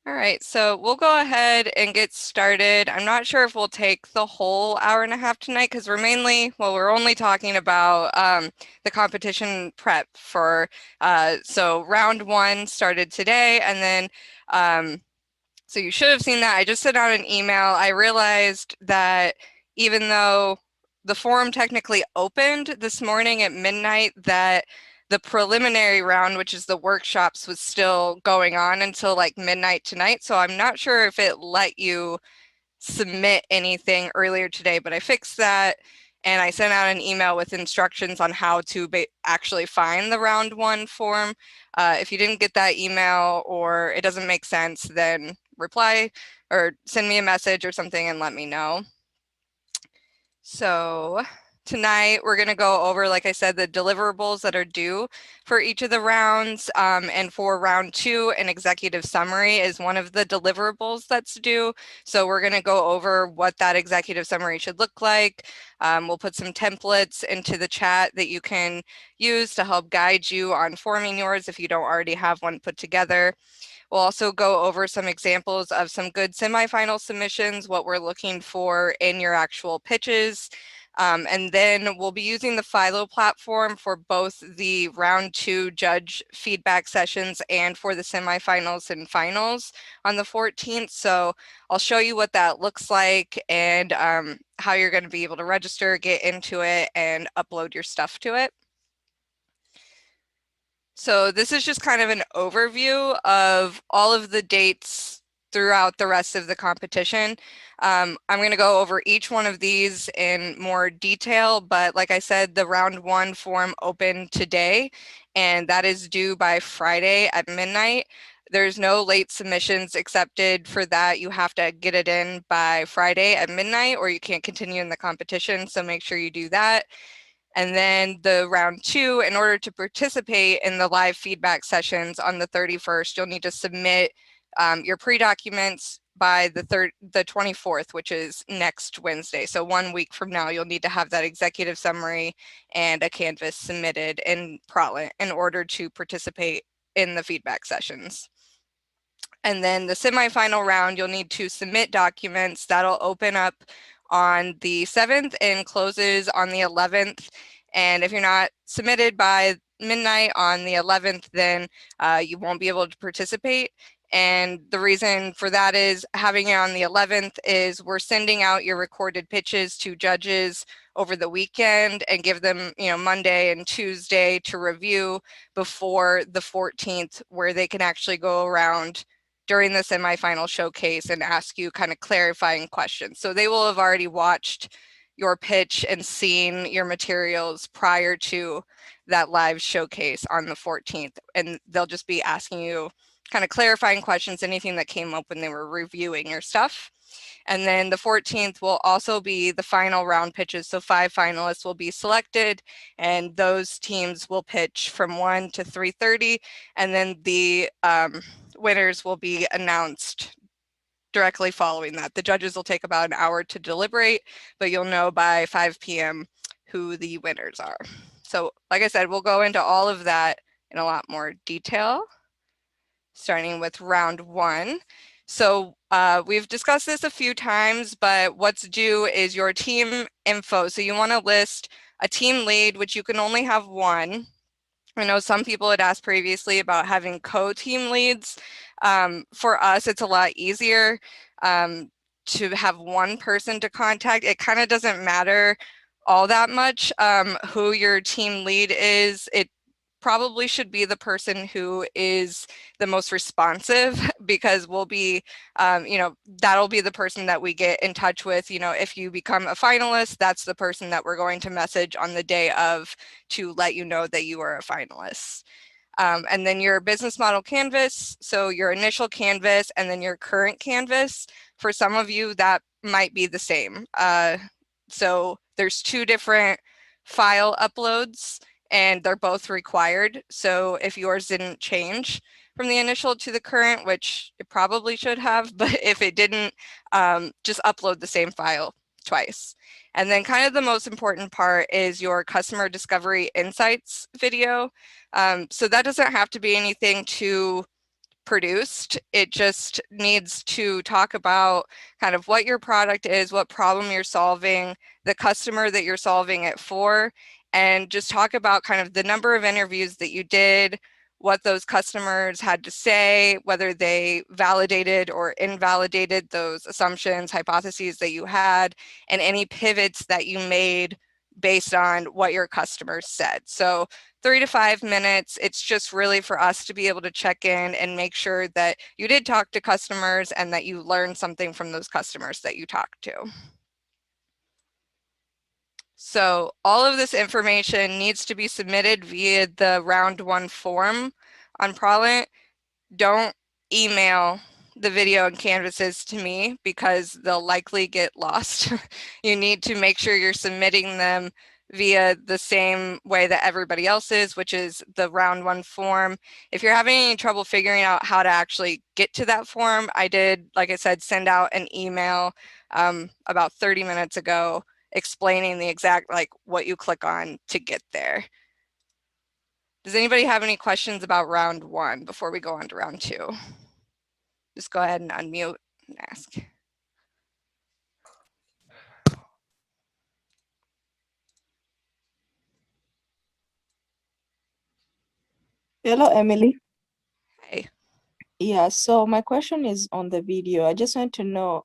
All right, so we'll go ahead and get started. I'm not sure if we'll take the whole hour and a half tonight because we're only talking about the competition prep for, so round one started today, and then, so you should have seen that. I just sent out an email. I realized that even though the forum technically opened this morning at midnight, that the preliminary round, which is the workshops, was still going on until like midnight tonight. So I'm not sure if it let you submit anything earlier today, but I fixed that and I sent out an email with instructions on how to actually find the round one form. If you didn't get that email or it doesn't make sense, then reply or send me a message or something and let me know. So tonight we're going to go over, like I said, the deliverables that are due for each of the rounds. And for round two, an executive summary is one of the deliverables that's due. So we're going to go over what that executive summary should look like. We'll put some templates into the chat that you can use to help guide you on forming yours if you don't already have one put together. We'll also go over some examples of some good semifinal submissions, what we're looking for in your actual pitches. And then we'll be using the Philo platform for both the round two judge feedback sessions and for the semifinals and finals on the 14th. So I'll show you what that looks like and how you're going to be able to register, get into it, and upload your stuff to it. So this is just kind of an overview of all of the dates throughout the rest of the competition. I'm going to go over each one of these in more detail, but like I said, the round one form opened today, and that is due by Friday at midnight. There's no late submissions accepted for that. You have to get it in by Friday at midnight or you can't continue in the competition, so make sure you do that. And then the round two, in order to participate in the live feedback sessions on the 31st, you'll need to submit your pre-documents by the 24th, which is next Wednesday. So 1 week from now, you'll need to have that executive summary and a Canvas submitted in Protlant in order to participate in the feedback sessions. And then the semifinal round, you'll need to submit documents. That'll open up on the 7th and closes on the 11th. And if you're not submitted by midnight on the 11th, then you won't be able to participate. And the reason for that is having it on the 11th is we're sending out your recorded pitches to judges over the weekend and give them, Monday and Tuesday to review before the 14th, where they can actually go around during the semifinal showcase and ask you kind of clarifying questions. So they will have already watched your pitch and seen your materials prior to that live showcase on the 14th. And they'll just be asking you kind of clarifying questions, anything that came up when they were reviewing your stuff. And then the 14th will also be the final round pitches. So 5 finalists will be selected and those teams will pitch from 1 to 3:30. And then the winners will be announced directly following that. The judges will take about an hour to deliberate, but you'll know by 5 p.m. who the winners are. So like I said, we'll go into all of that in a lot more detail, starting with round one. So we've discussed this a few times, but what's due is your team info. So you want to list a team lead, which you can only have one. I know some people had asked previously about having co-team leads. For us, it's a lot easier to have one person to contact. It kind of doesn't matter all that much who your team lead is. It probably should be the person who is the most responsive because we'll be, that'll be the person that we get in touch with. If you become a finalist, that's the person that we're going to message on the day of to let you know that you are a finalist. And then your business model canvas, so your initial canvas and then your current canvas. For some of you, that might be the same. So there's 2 different file uploads and they're both required. So if yours didn't change from the initial to the current, which it probably should have, but if it didn't, just upload the same file twice. And then kind of the most important part is your customer discovery insights video. So that doesn't have to be anything too produced. It just needs to talk about kind of what your product is, what problem you're solving, the customer that you're solving it for, and just talk about kind of the number of interviews that you did, what those customers had to say, whether they validated or invalidated those assumptions, hypotheses that you had, and any pivots that you made based on what your customers said. So 3 to 5 minutes. It's just really for us to be able to check in and make sure that you did talk to customers and that you learned something from those customers that you talked to. So all of this information needs to be submitted via the round 1 form on Prolent. Don't email the video and canvases to me because they'll likely get lost. You need to make sure you're submitting them via the same way that everybody else is, which is the round 1 form. If you're having any trouble figuring out how to actually get to that form, I did, like I said, send out an email about 30 minutes ago explaining the exact, like what you click on to get there. Does anybody have any questions about round 1 before we go on to round 2? Just go ahead and unmute and ask. Hello, Emily. Hey. Yeah, so my question is on the video. I just want to know,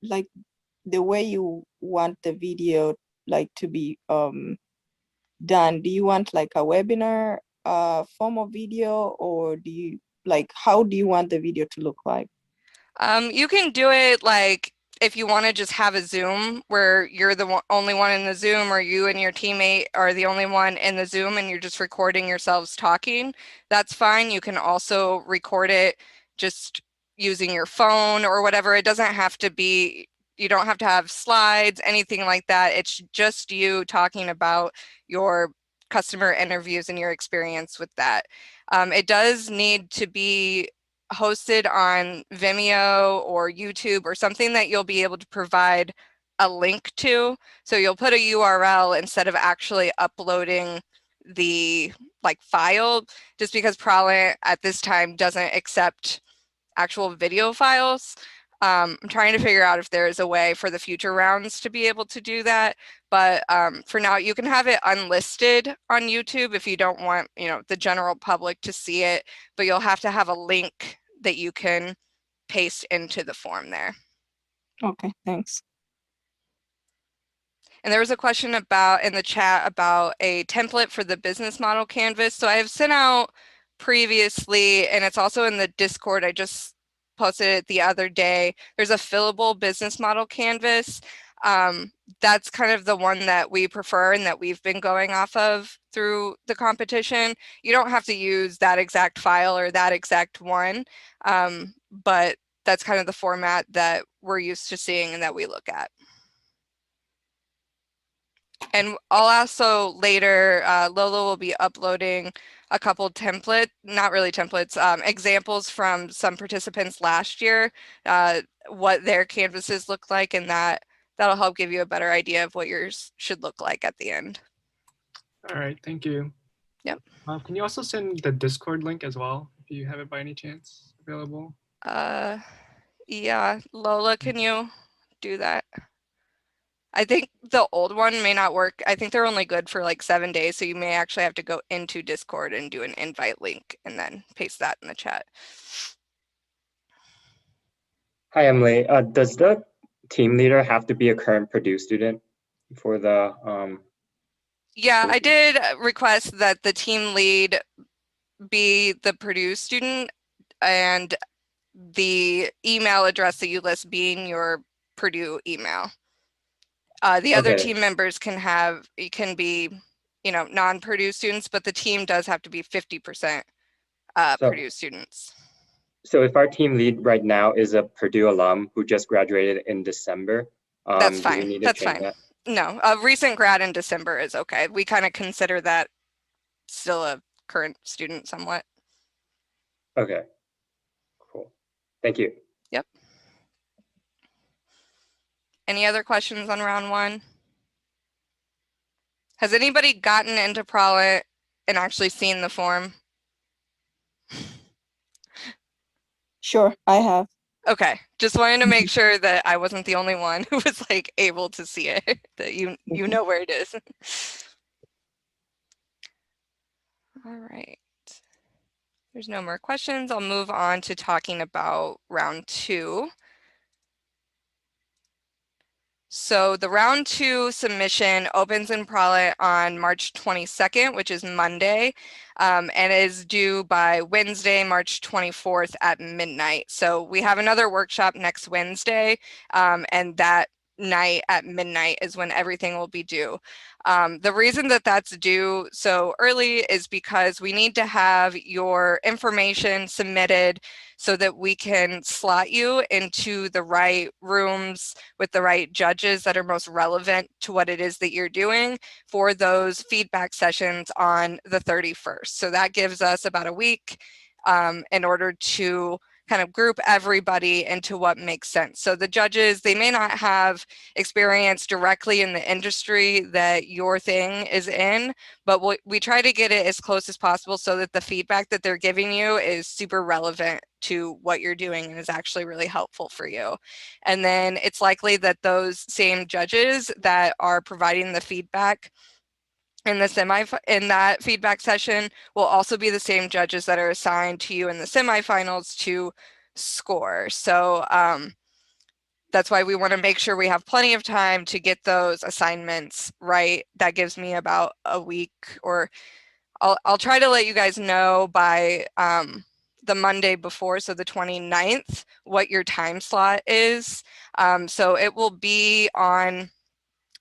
like the way you want the video like to be done. Do you want like a webinar form of video, or do you like how do you want the video to look like? You can do it like if you want to just have a Zoom where you're the only one in the Zoom, or you and your teammate are the only one in the Zoom and you're just recording yourselves talking. That's fine. You can also record it just using your phone or whatever. It doesn't have to be, you don't have to have slides, anything like that. It's just you talking about your customer interviews and your experience with that. It does need to be hosted on Vimeo or YouTube or something that you'll be able to provide a link to. So you'll put a URL instead of actually uploading the like file, just because Prolent at this time doesn't accept actual video files. I'm trying to figure out if there is a way for the future rounds to be able to do that. But for now, you can have it unlisted on YouTube if you don't want, the general public to see it, but you'll have to have a link that you can paste into the form there. Okay, thanks. And there was a question about in the chat about a template for the business model canvas. So I have sent out previously, and it's also in the Discord. I just posted it the other day. There's a fillable business model canvas. That's kind of the one that we prefer and that we've been going off of through the competition. You don't have to use that exact file or that exact one, but that's kind of the format that we're used to seeing and that we look at. And I'll also later, Lola will be uploading a couple not really templates, examples from some participants last year, what their canvases look like, and that'll help give you a better idea of what yours should look like at the end. All right, thank you. Yep. Can you also send the Discord link as well, if you have it by any chance available? Yeah, Lola, can you do that? I think the old one may not work. I think they're only good for like 7 days, so you may actually have to go into Discord and do an invite link and then paste that in the chat. Hi, Emily. Does the team leader have to be a current Purdue student for the Yeah, I did request that the team lead be the Purdue student and the email address that you list being your Purdue email. The other Okay. team members can be, non-Purdue students, but the team does have to be 50% Purdue students. So if our team lead right now is a Purdue alum who just graduated in December, that's do we fine. need to That's change fine. that? No, a recent grad in December is okay. We kind of consider that still a current student somewhat. Okay, cool. Thank you. Yep. Any other questions on round 1? Has anybody gotten into Prolent and actually seen the form? Sure, I have. Okay, just wanted to make sure that I wasn't the only one who was like able to see it, that you know where it is. All right. There's no more questions. I'll move on to talking about round 2. So the round 2 submission opens in Prollet on March 22nd, which is Monday, and is due by Wednesday, March 24th at midnight. So we have another workshop next Wednesday, and that night at midnight is when everything will be due. The reason that that's due so early is because we need to have your information submitted so that we can slot you into the right rooms with the right judges that are most relevant to what it is that you're doing for those feedback sessions on the 31st. So that gives us about a week in order to kind of group everybody into what makes sense. So the judges, they may not have experience directly in the industry that your thing is in, but we try to get it as close as possible so that the feedback that they're giving you is super relevant to what you're doing and is actually really helpful for you. And then it's likely that those same judges that are providing the feedback in that feedback session will also be the same judges that are assigned to you in the semifinals to score. So that's why we want to make sure we have plenty of time to get those assignments right. That gives me about a week, or I'll try to let you guys know by the Monday before, so the 29th, what your time slot is. So it will be on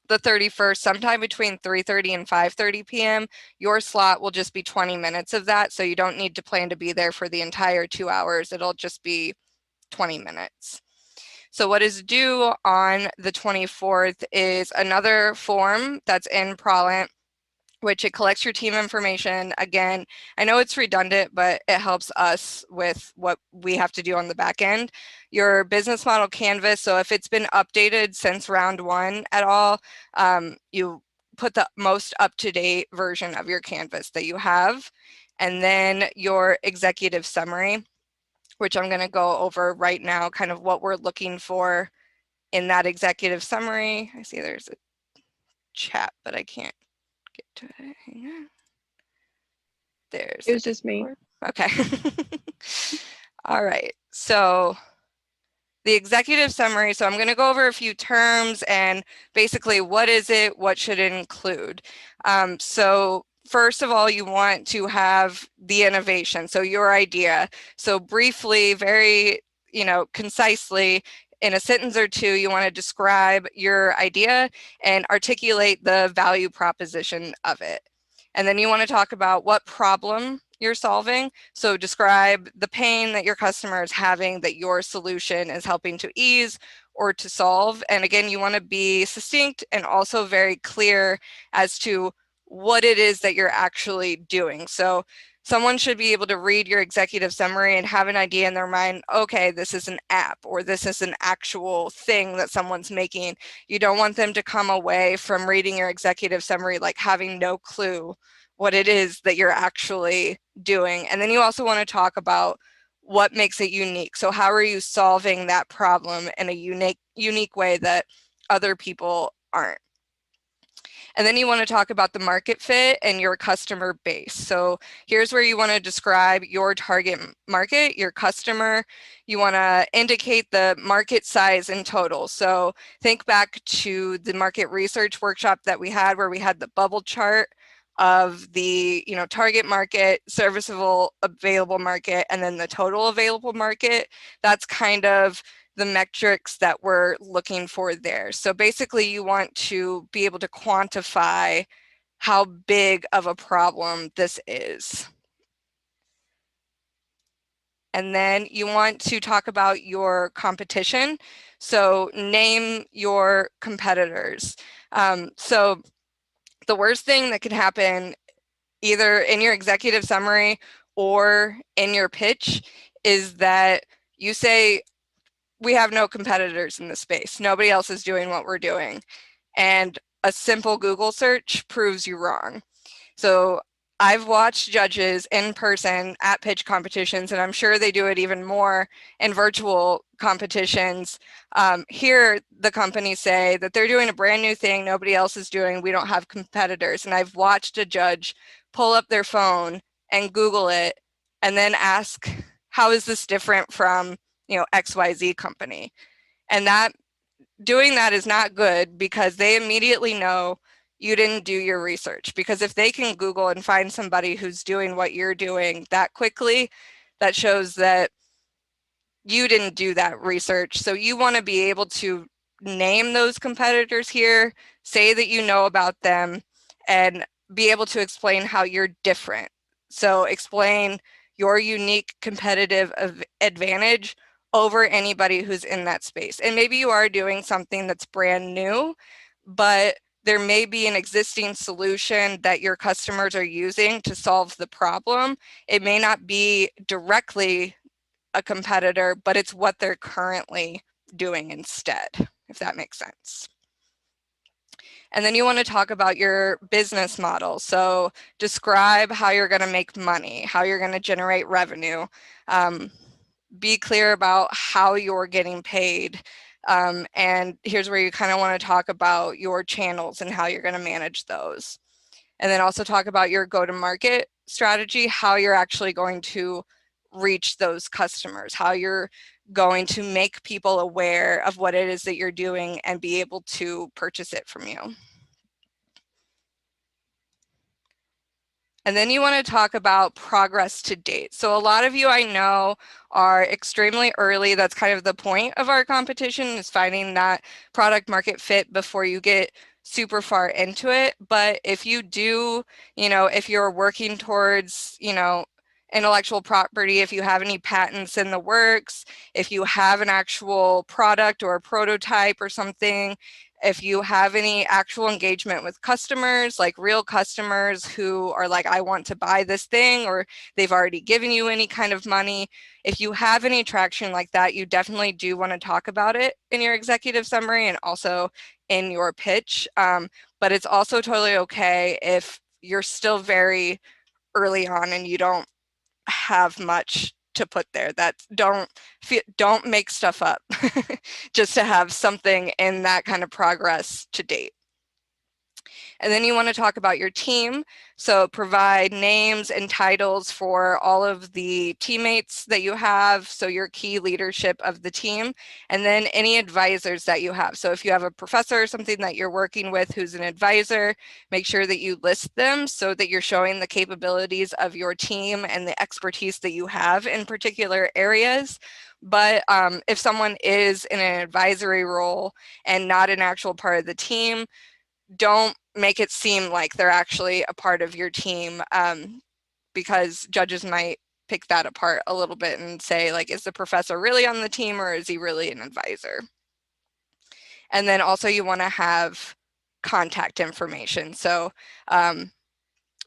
the 31st, sometime between 3:30 and 5:30 p.m. Your slot will just be 20 minutes of that, so you don't need to plan to be there for the entire 2 hours. It'll just be 20 minutes. So what is due on the 24th is another form that's in Prolent, which it collects your team information. Again, I know it's redundant, but it helps us with what we have to do on the back end. Your business model canvas, so if it's been updated since round 1 at all, you put the most up-to-date version of your canvas that you have. And then your executive summary, which I'm going to go over right now, kind of what we're looking for in that executive summary. I see there's a chat, but I can't get to it. Hang on. There's It was just me. Okay. All right. So the executive summary. So I'm going to go over a few terms and basically what is it, what should it include. So first of all, you want to have the innovation. So your idea. So briefly, very, concisely, in a sentence or two, you want to describe your idea and articulate the value proposition of it. And then you want to talk about what problem you're solving. So describe the pain that your customer is having that your solution is helping to ease or to solve. And again, you want to be succinct and also very clear as to what it is that you're actually doing. So someone should be able to read your executive summary and have an idea in their mind, okay, this is an app or this is an actual thing that someone's making. You don't want them to come away from reading your executive summary like having no clue what it is that you're actually doing. And then you also want to talk about what makes it unique. So how are you solving that problem in a unique way that other people aren't? And then you want to talk about the market fit and your customer base. So here's where you want to describe your target market, your customer. You want to indicate the market size in total. So think back to the market research workshop that we had where we had the bubble chart of the target market, serviceable available market, and then the total available market. That's kind of the metrics that we're looking for there. So basically you want to be able to quantify how big of a problem this is. And then you want to talk about your competition. So name your competitors. So the worst thing that could happen either in your executive summary or in your pitch is that you say, we have no competitors in the space. Nobody else is doing what we're doing. And a simple Google search proves you wrong. So I've watched judges in person at pitch competitions, and I'm sure they do it even more in virtual competitions. Hear the company say that they're doing a brand new thing nobody else is doing. We don't have competitors. And I've watched a judge pull up their phone and Google it and then ask, how is this different from, XYZ company? And doing that is not good because they immediately know you didn't do your research. Because if they can Google and find somebody who's doing what you're doing that quickly, that shows that you didn't do that research. So you want to be able to name those competitors here, say that you know about them, and be able to explain how you're different. So explain your unique competitive advantage over anybody who's in that space. And maybe you are doing something that's brand new, but there may be an existing solution that your customers are using to solve the problem. It may not be directly a competitor, but it's what they're currently doing instead, if that makes sense. And then you want to talk about your business model. So describe how you're going to make money, how you're going to generate revenue. Be clear about how you're getting paid. And here's where you kind of want to talk about your channels and how you're going to manage those. And then also talk about your go-to-market strategy, how you're actually going to reach those customers, how you're going to make people aware of what it is that you're doing and be able to purchase it from you. And then you want to talk about progress to date. So a lot of you I know are extremely early. That's kind of the point of our competition, is finding that product market fit before you get super far into it. But if you do, if you're working towards, intellectual property, if you have any patents in the works, if you have an actual product or a prototype or something, if you have any actual engagement with customers, like real customers who are like, I want to buy this thing, or they've already given you any kind of money, if you have any traction like that, you definitely do want to talk about it in your executive summary and also in your pitch. But it's also totally okay if you're still very early on and you don't have much to put there. That don't make stuff up just to have something in that kind of progress to date. And then you want to talk about your team. So provide names and titles for all of the teammates that you have, so your key leadership of the team, and then any advisors that you have. So if you have a professor or something that you're working with who's an advisor, make sure that you list them so that you're showing the capabilities of your team and the expertise that you have in particular areas. But if someone is in an advisory role and not an actual part of the team, don't make it seem like they're actually a part of your team, because judges might pick that apart a little bit and say, like, is the professor really on the team or is he really an advisor? And then also you want to have contact information. So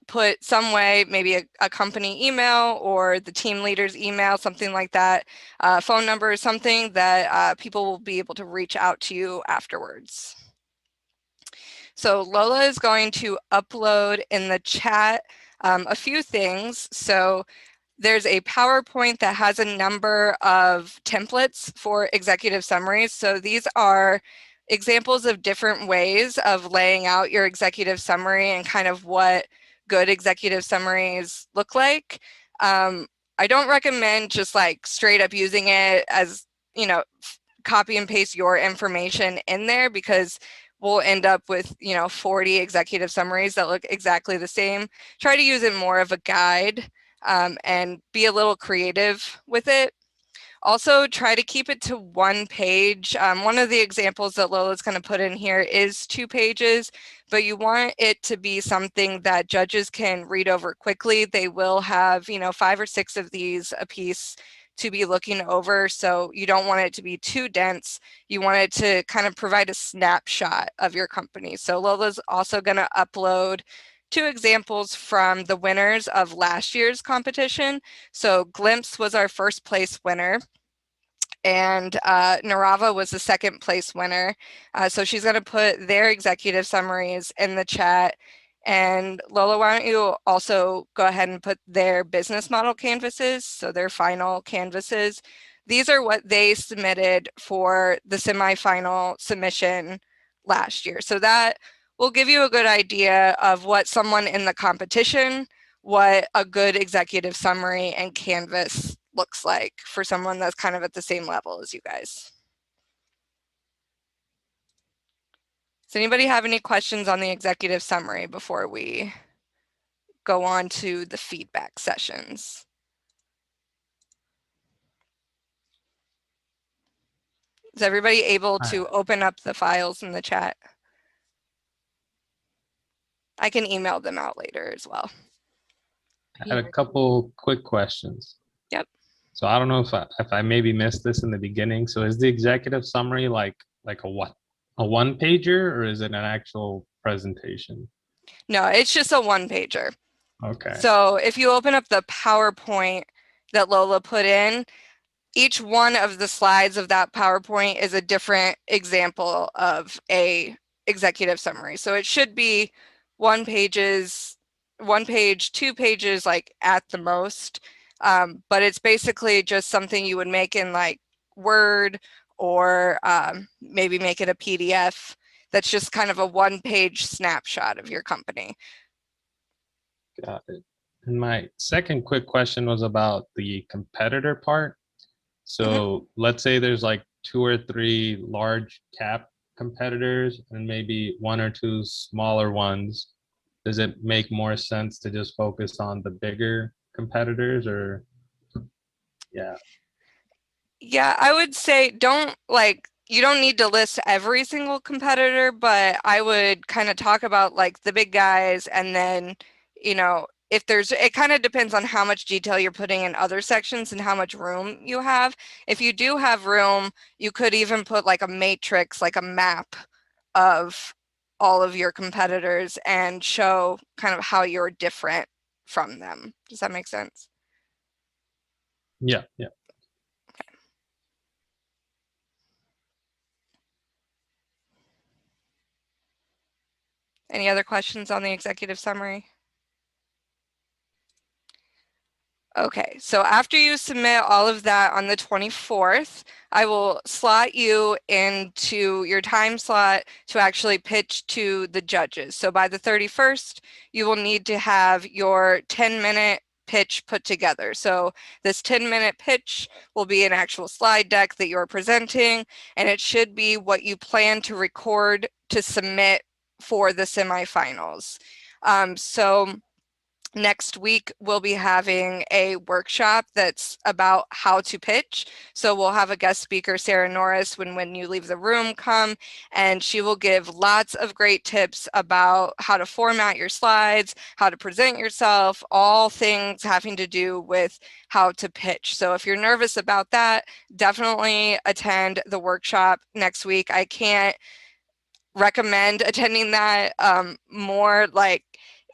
put some way, maybe a company email or the team leader's email, something like that, phone number, something that people will be able to reach out to you afterwards. So Lola is going to upload in the chat a few things. So there's a PowerPoint that has a number of templates for executive summaries. So these are examples of different ways of laying out your executive summary and kind of what good executive summaries look like. I don't recommend just like straight up using it as, copy and paste your information in there, because we'll end up with 40 executive summaries that look exactly the same. Try to use it more of a guide, and be a little creative with it. Also, try to keep it to one page. One of the examples that Lola's going to put in here is 2 pages, but you want it to be something that judges can read over quickly. They will have 5 or 6 of these a piece to be looking over, so you don't want it to be too dense. You want it to kind of provide a snapshot of your company. So Lola's also going to upload 2 examples from the winners of last year's competition. So Glimpse was our first place winner, and Narava was the second place winner. So she's going to put their executive summaries in the chat. And Lola, why don't you also go ahead and put their business model canvases, so their final canvases. These are what they submitted for the semifinal submission last year. So that will give you a good idea of what someone in the competition, what a good executive summary and canvas looks like for someone that's kind of at the same level as you guys. Does anybody have any questions on the executive summary before we go on to the feedback sessions? Is everybody able to open up the files in the chat? I can email them out later as well. I had a couple quick questions. Yep. So I don't know if I maybe missed this in the beginning. So is the executive summary like a what? A one pager, or is it an actual presentation? No, it's just a one pager. Okay. So if you open up the PowerPoint that Lola put in, each one of the slides of that PowerPoint is a different example of a executive summary. So it should be one page, 2 pages, like at the most. But it's basically just something you would make in like Word, or maybe make it a PDF. That's just kind of a one-page snapshot of your company. Got it. And my second quick question was about the competitor part. So let's say there's like 2 or 3 large cap competitors and maybe 1 or 2 smaller ones. Does it make more sense to just focus on the bigger competitors, or yeah? Yeah, I would say you don't need to list every single competitor, but I would kind of talk about like the big guys, and then, if it kind of depends on how much detail you're putting in other sections and how much room you have. If you do have room, you could even put like a matrix, like a map of all of your competitors and show kind of how you're different from them. Does that make sense? Yeah. Any other questions on the executive summary? Okay, so after you submit all of that on the 24th, I will slot you into your time slot to actually pitch to the judges. So by the 31st, you will need to have your 10-minute pitch put together. So this 10-minute pitch will be an actual slide deck that you're presenting, and it should be what you plan to record to submit for the semifinals. So next week, we'll be having a workshop that's about how to pitch. So we'll have a guest speaker, Sarah Norris, when you leave the room, come, and she will give lots of great tips about how to format your slides, how to present yourself, all things having to do with how to pitch. So if you're nervous about that, definitely attend the workshop next week. I can't recommend attending that more. Like,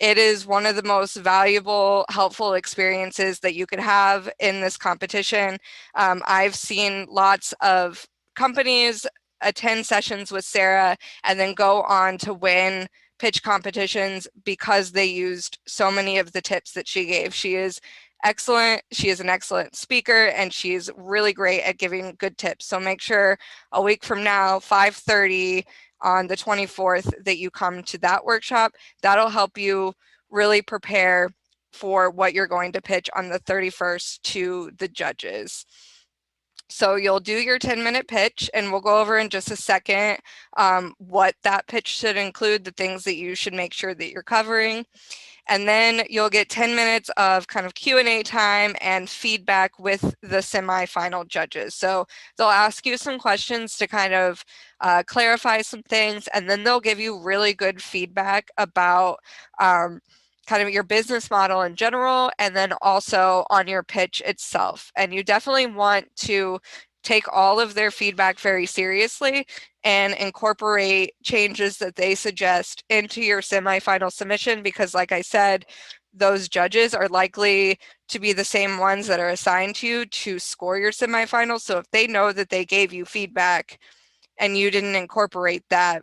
it is one of the most valuable, helpful experiences that you could have in this competition. I've seen lots of companies attend sessions with Sarah and then go on to win pitch competitions because they used so many of the tips that she gave. She is excellent. She is an excellent speaker, and she's really great at giving good tips. So make sure a week from now, 5:30 on the 24th, that you come to that workshop. That'll help you really prepare for what you're going to pitch on the 31st to the judges. So you'll do your 10-minute pitch, and we'll go over in just a second what that pitch should include, the things that you should make sure that you're covering. And then you'll get 10 minutes of kind of Q&A time and feedback with the semifinal judges. So they'll ask you some questions to kind of clarify some things, and then they'll give you really good feedback about kind of your business model in general, and then also on your pitch itself. And you definitely want to take all of their feedback very seriously and incorporate changes that they suggest into your semifinal submission, because like I said, those judges are likely to be the same ones that are assigned to you to score your semifinals. So if they know that they gave you feedback and you didn't incorporate that,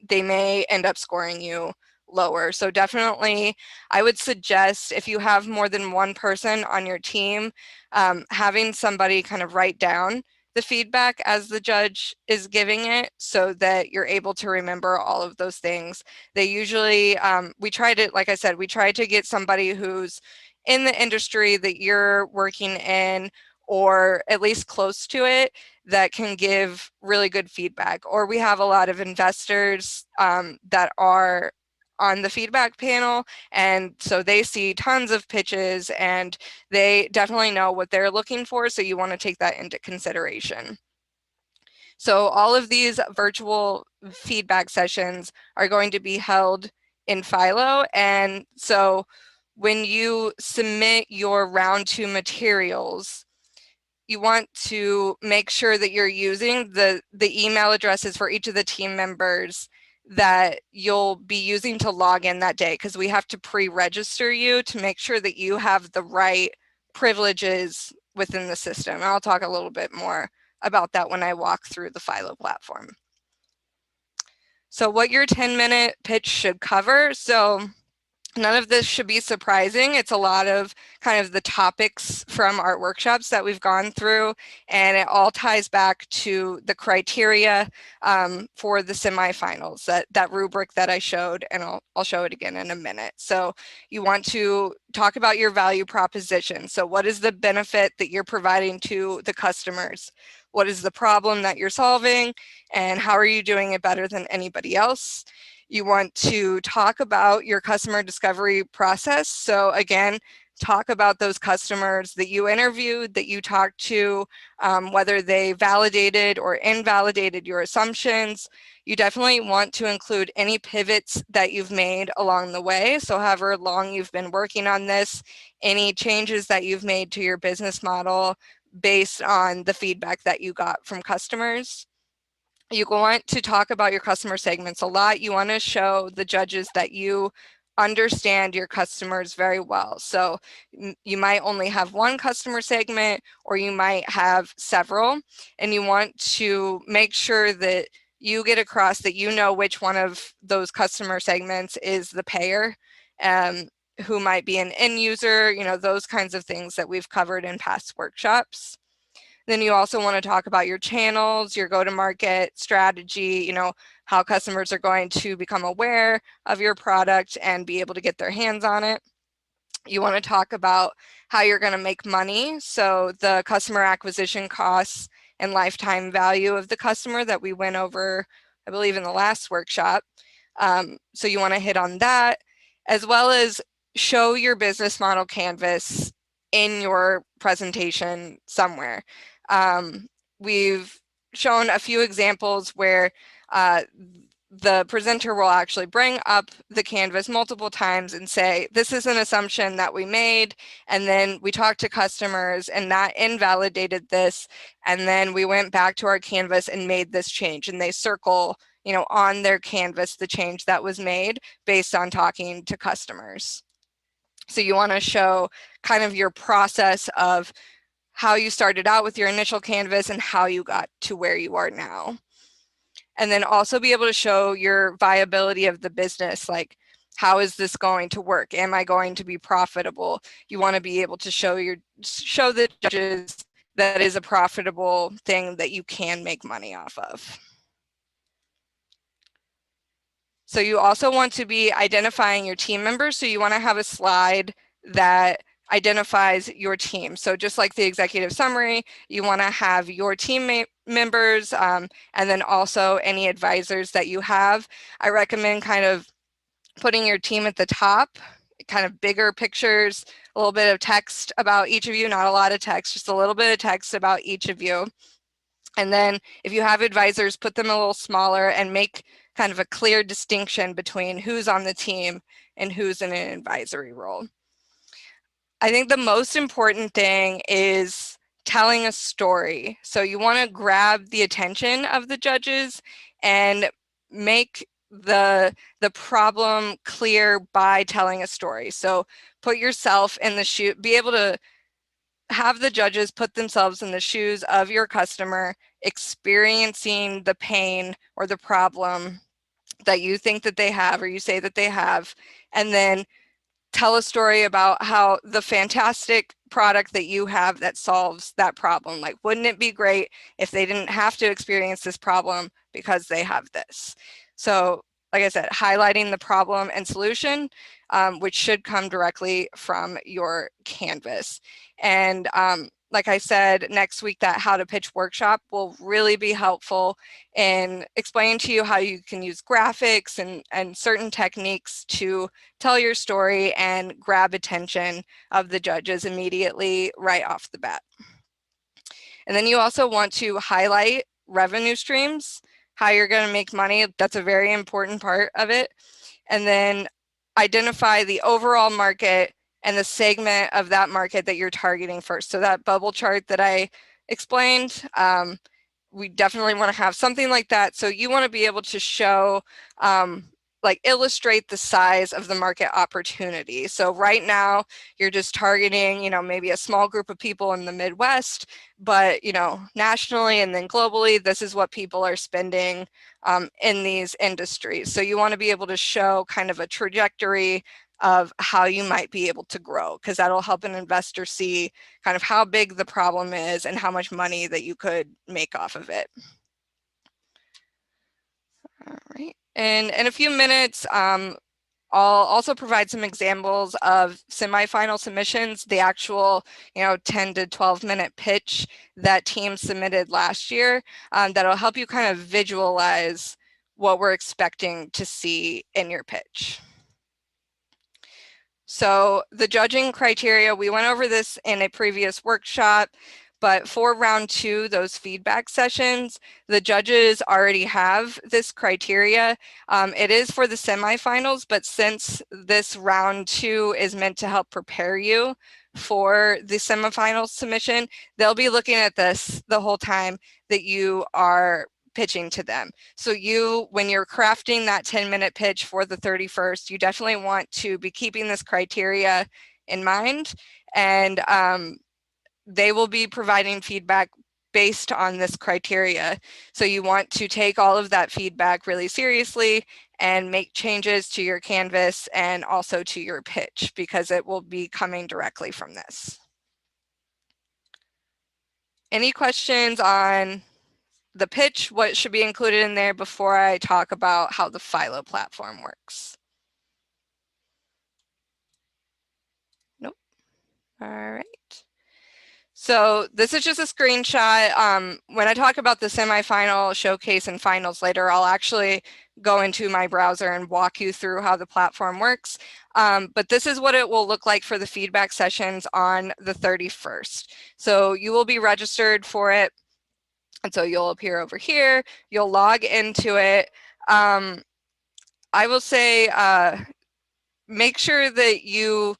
they may end up scoring you lower. So definitely, I would suggest if you have more than one person on your team, having somebody kind of write down the feedback as the judge is giving it so that you're able to remember all of those things. They usually, we try to, like I said, we try to get somebody who's in the industry that you're working in, or at least close to it, that can give really good feedback. Or we have a lot of investors that are on the feedback panel, and so they see tons of pitches and they definitely know what they're looking for, so you want to take that into consideration. So all of these virtual feedback sessions are going to be held in Philo, and so when you submit your round 2 materials, you want to make sure that you're using the email addresses for each of the team members that you'll be using to log in that day, because we have to pre-register you to make sure that you have the right privileges within the system. And I'll talk a little bit more about that when I walk through the Philo platform. So what your 10-minute pitch should cover. So none of this should be surprising. It's a lot of kind of the topics from our workshops that we've gone through, and it all ties back to the criteria for the semifinals, that rubric that I showed, and I'll show it again in a minute. So you want to talk about your value proposition. So what is the benefit that you're providing to the customers? What is the problem that you're solving, and how are you doing it better than anybody else? You want to talk about your customer discovery process. So again, talk about those customers that you interviewed, that you talked to, whether they validated or invalidated your assumptions. You definitely want to include any pivots that you've made along the way. So however long you've been working on this, any changes that you've made to your business model based on the feedback that you got from customers. You want to talk about your customer segments a lot. You want to show the judges that you understand your customers very well. So you might only have one customer segment, or you might have several, and you want to make sure that you get across that you know which one of those customer segments is the payer, who might be an end user, those kinds of things that we've covered in past workshops. Then you also want to talk about your channels, your go-to-market strategy, how customers are going to become aware of your product and be able to get their hands on it. You want to talk about how you're going to make money. So the customer acquisition costs and lifetime value of the customer that we went over, I believe, in the last workshop. So you want to hit on that, as well as show your business model canvas in your presentation somewhere. We've shown a few examples where the presenter will actually bring up the canvas multiple times and say, this is an assumption that we made, and then we talked to customers and that invalidated this, and then we went back to our canvas and made this change, and they circle on their canvas the change that was made based on talking to customers. So you want to show kind of your process of how you started out with your initial canvas and how you got to where you are now. And then also be able to show your viability of the business, like, how is this going to work? Am I going to be profitable? You want to be able to show the judges that is a profitable thing that you can make money off of. So you also want to be identifying your team members. So you want to have a slide that identifies your team. So just like the executive summary, you want to have your team members and then also any advisors that you have. I recommend kind of putting your team at the top, kind of bigger pictures, a little bit of text about each of you, not a lot of text, just a little bit of text about each of you. And then if you have advisors, put them a little smaller and make kind of a clear distinction between who's on the team and who's in an advisory role. I think the most important thing is telling a story. So you want to grab the attention of the judges and make the problem clear by telling a story. So put yourself in the shoe, be able to have the judges put themselves in the shoes of your customer, experiencing the pain or the problem that you think that they have or you say that they have, and then tell a story about how the fantastic product that you have that solves that problem. Like, wouldn't it be great if they didn't have to experience this problem because they have this? So, like I said, highlighting the problem and solution, which should come directly from your canvas. And like I said, next week, that how to pitch workshop will really be helpful in explaining to you how you can use graphics and certain techniques to tell your story and grab attention of the judges immediately right off the bat. And then you also want to highlight revenue streams, how you're going to make money. That's a very important part of it. And then identify the overall market and the segment of that market that you're targeting first. So that bubble chart that I explained, we definitely want to have something like that. So you want to be able to show, like, illustrate the size of the market opportunity. So right now you're just targeting, you know, maybe a small group of people in the Midwest, but, you know, nationally and then globally, this is what people are spending in these industries. So you want to be able to show kind of a trajectory of how you might be able to grow, because that'll help an investor see kind of how big the problem is and how much money that you could make off of it. All right, and in a few minutes, I'll also provide some examples of semifinal submissions, the actual, you know, 10 to 12 minute pitch that teams submitted last year. That'll help you kind of visualize what we're expecting to see in your pitch. So the judging criteria, we went over this in a previous workshop, but for round 2, those feedback sessions, the judges already have this criteria. It is for the semifinals, but since this round 2 is meant to help prepare you for the semifinal submission, they'll be looking at this the whole time that you are pitching to them. So you, when you're crafting that 10-minute pitch for the 31st, you definitely want to be keeping this criteria in mind, and they will be providing feedback based on this criteria. So you want to take all of that feedback really seriously and make changes to your canvas and also to your pitch, because it will be coming directly from this. Any questions on the pitch, what should be included in there, before I talk about how the Philo platform works? Nope. All right. So this is just a screenshot. When I talk about the semifinal, showcase, and finals later, I'll actually go into my browser and walk you through how the platform works. But this is what it will look like for the feedback sessions on the 31st. So you will be registered for it. And so you'll appear over here, you'll log into it. I will say, make sure that you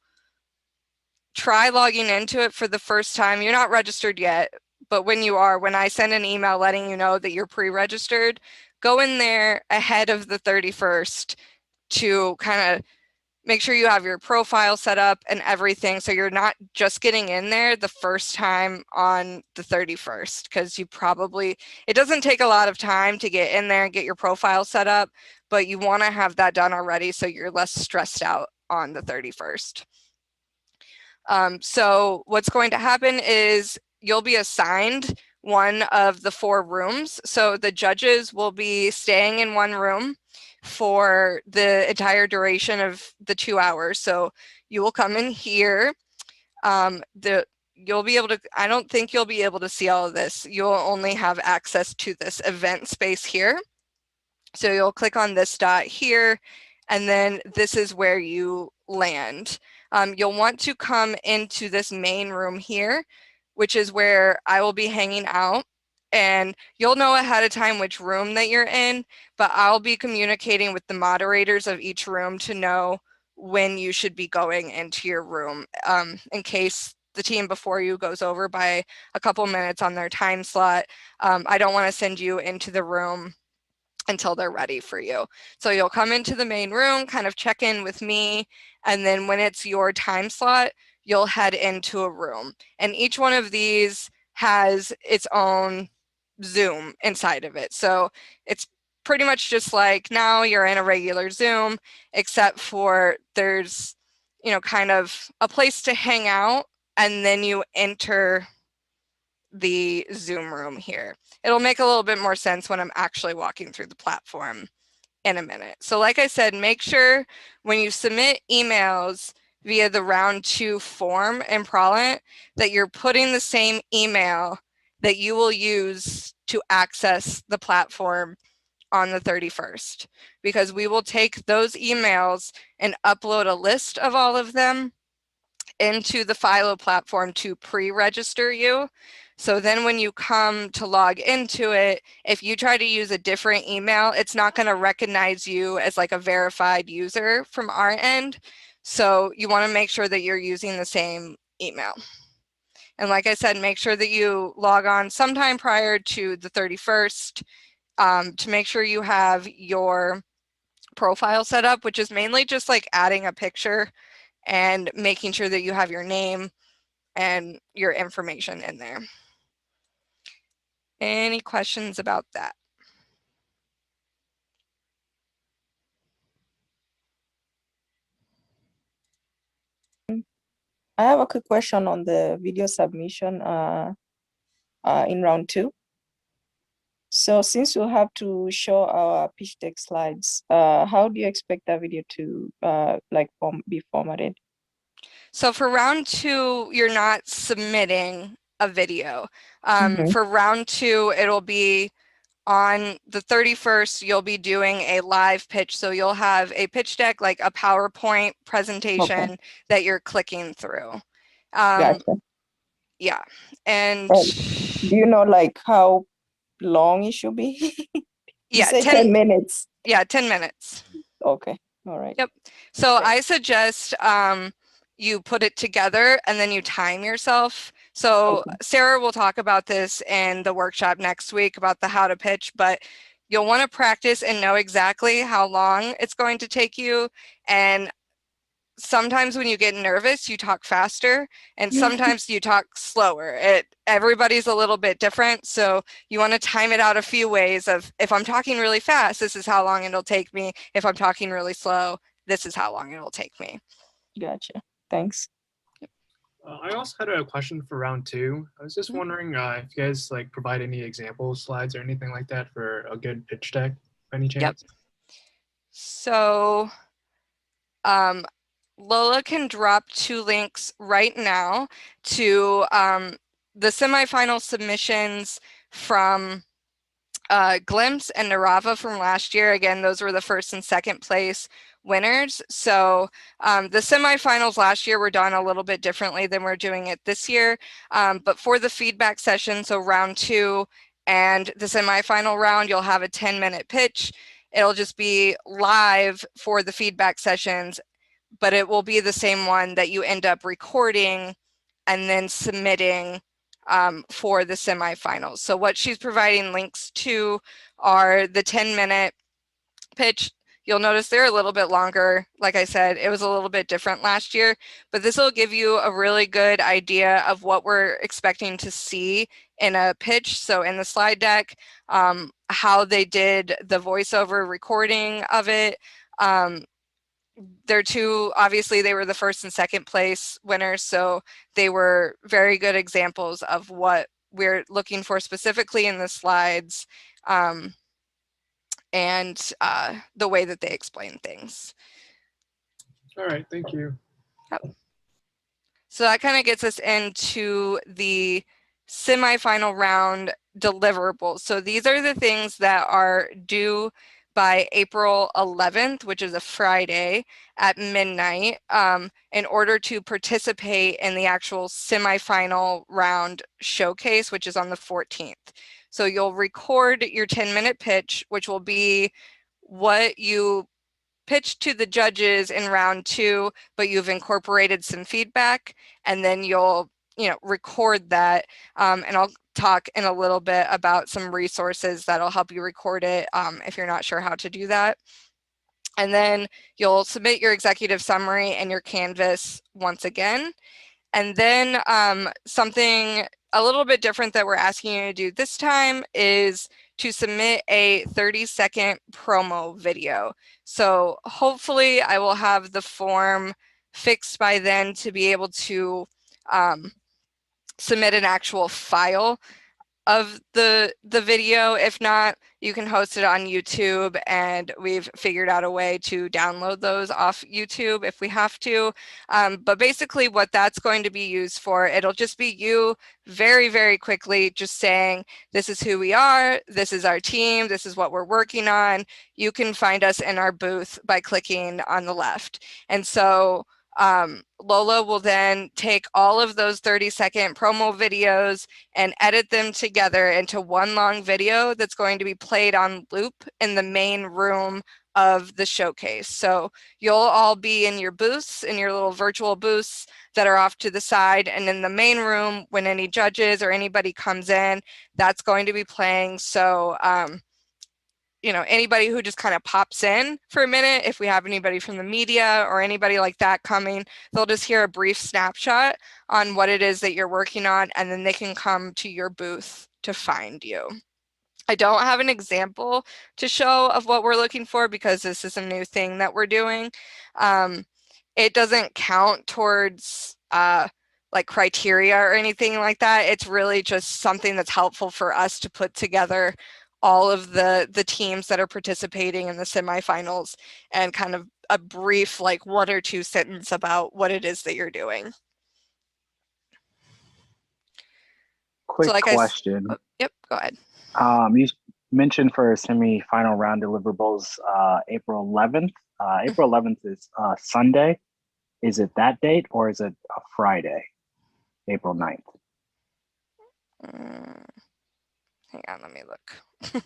try logging into it for the first time. You're not registered yet, but when you are, when I send an email letting you know that you're pre-registered, go in there ahead of the 31st to kind of make sure you have your profile set up and everything, so you're not just getting in there the first time on the 31st, because you probably, it doesn't take a lot of time to get in there and get your profile set up, but you want to have that done already so you're less stressed out on the 31st. So what's going to happen is you'll be assigned one of the 4 rooms. So the judges will be staying in one room for the entire duration of the 2 hours. So you will come in here. You'll be able to, I don't think you'll be able to see all of this. You'll only have access to this event space here. So you'll click on this dot here, and then this is where you land. You'll want to come into this main room here, which is where I will be hanging out. And you'll know ahead of time which room that you're in, but I'll be communicating with the moderators of each room to know when you should be going into your room, in case the team before you goes over by a couple minutes on their time slot. I don't want to send you into the room until they're ready for you. So you'll come into the main room, kind of check in with me, and then when it's your time slot, you'll head into a room. And each one of these has its own Zoom inside of it. So it's pretty much just like now you're in a regular Zoom, except for there's, you know, kind of a place to hang out, and then you enter the Zoom room here. It'll make a little bit more sense when I'm actually walking through the platform in a minute. So like I said, make sure when you submit emails via the round 2 form in Prolent that you're putting the same email that you will use to access the platform on the 31st, because we will take those emails and upload a list of all of them into the Philo platform to pre-register you. So then when you come to log into it, if you try to use a different email, it's not going to recognize you as like a verified user from our end. So you want to make sure that you're using the same email. And like I said, make sure that you log on sometime prior to the 31st to make sure you have your profile set up, which is mainly just like adding a picture and making sure that you have your name and your information in there. Any questions about that? I have a quick question on the video submission in round 2. So since we'll have to show our pitch deck slides, how do you expect that video to be formatted? So for round 2, you're not submitting a video. Mhm. For round 2, it'll be on the 31st, you'll be doing a live pitch. So you'll have a pitch deck, like a PowerPoint presentation that you're clicking through. Gotcha. Yeah. And Do you know like how long it should be? You yeah, say 10 minutes. Yeah, 10 minutes. Okay. All right. Yep. So I suggest you put it together and then you time yourself. So Okay. Sarah will talk about this in the workshop next week about the how to pitch, but you'll want to practice and know exactly how long it's going to take you. And sometimes when you get nervous, you talk faster, and sometimes you talk slower. Everybody's a little bit different, so you want to time it out a few ways of, if I'm talking really fast, this is how long it'll take me. If I'm talking really slow, this is how long it'll take me. Gotcha. Thanks. I also had a question for round 2. I was just wondering if you guys like provide any example slides or anything like that for a good pitch deck by any chance? Yep. So Lola can drop 2 links right now to the semifinal submissions from Glimpse and Narava from last year. Again, those were the first and second place winners. So the semifinals last year were done a little bit differently than we're doing it this year. But for the feedback session, so round 2 and the semifinal round, you'll have a 10-minute pitch. It'll just be live for the feedback sessions, but it will be the same one that you end up recording and then submitting for the semifinals. So what she's providing links to are the 10-minute pitch. You'll notice they're a little bit longer. Like I said, it was a little bit different last year, but this will give you a really good idea of what we're expecting to see in a pitch. So in the slide deck, how they did the voiceover recording of it. They're 2, obviously they were the first and second place winners, so they were very good examples of what we're looking for specifically in the slides, and the way that they explain things. All right, thank you. Yep. So that kind of gets us into the semifinal round deliverables. So these are the things that are due by April 11th, which is a Friday at midnight, in order to participate in the actual semifinal round showcase, which is on the 14th. So you'll record your 10-minute pitch, which will be what you pitched to the judges in round 2, but you've incorporated some feedback, and then you'll record that, and I'll talk in a little bit about some resources that'll help you record it if you're not sure how to do that. And then you'll submit your executive summary and your Canvas once again. And then something a little bit different that we're asking you to do this time is to submit a 30-second promo video. So hopefully I will have the form fixed by then to be able to submit an actual file of the video. If not, you can host it on YouTube, and we've figured out a way to download those off YouTube if we have to. But basically what that's going to be used for, it'll just be you very, very quickly just saying, this is who we are, this is our team, this is what we're working on. You can find us in our booth by clicking on the left. And so Lola will then take all of those 30-second promo videos and edit them together into one long video that's going to be played on loop in the main room of the showcase. So you'll all be in your booths, in your little virtual booths that are off to the side, and in the main room, when any judges or anybody comes in, that's going to be playing. So you know, anybody who just kind of pops in for a minute, if we have anybody from the media or anybody like that coming, they'll just hear a brief snapshot on what it is that you're working on, and then they can come to your booth to find you. I don't have an example to show of what we're looking for because this is a new thing that we're doing. It doesn't count towards like criteria or anything like that. It's really just something that's helpful for us to put together all of the teams that are participating in the semifinals and kind of a brief, like 1 or 2 sentence about what it is that you're doing. Quick like question. Yep, go ahead. You mentioned for semi-final round deliverables, April 11th. April 11th is Sunday. Is it that date or is it a Friday, April 9th? Hang on, let me look.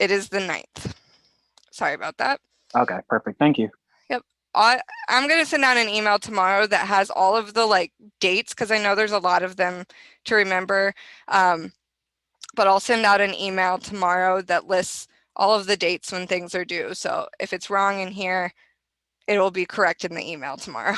It is the 9th. Sorry about that. Okay, perfect. Thank you. Yep. I'm going to send out an email tomorrow that has all of the like dates, because I know there's a lot of them to remember. But I'll send out an email tomorrow that lists all of the dates when things are due. So if it's wrong in here, it will be correct in the email tomorrow.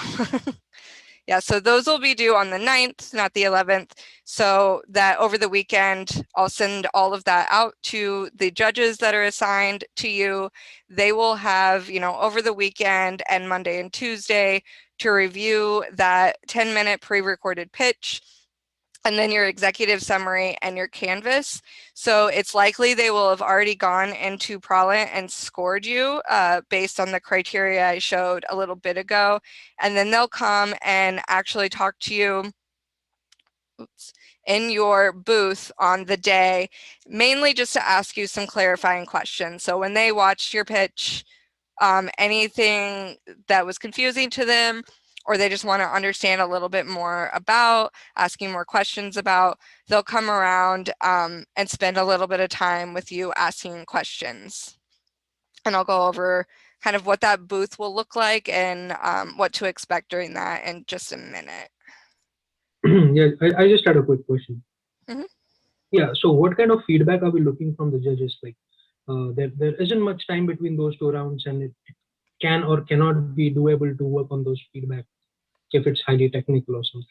Yeah, so those will be due on the 9th, not the 11th. So that over the weekend, I'll send all of that out to the judges that are assigned to you. They will have, you know, over the weekend and Monday and Tuesday to review that 10-minute pre-recorded pitch, and then your executive summary and your canvas. So it's likely they will have already gone into Prolent and scored you based on the criteria I showed a little bit ago. And then they'll come and actually talk to you in your booth on the day, mainly just to ask you some clarifying questions. So when they watched your pitch, anything that was confusing to them, or they just want to understand a little bit more about, asking more questions about, they'll come around and spend a little bit of time with you asking questions. And I'll go over kind of what that booth will look like and what to expect during that in just a minute. Yeah, I just had a quick question. Mm-hmm. Yeah, so what kind of feedback are we looking from the judges? Like, there isn't much time between those 2 rounds, and it can or cannot be doable to work on those feedback if it's highly technical or something.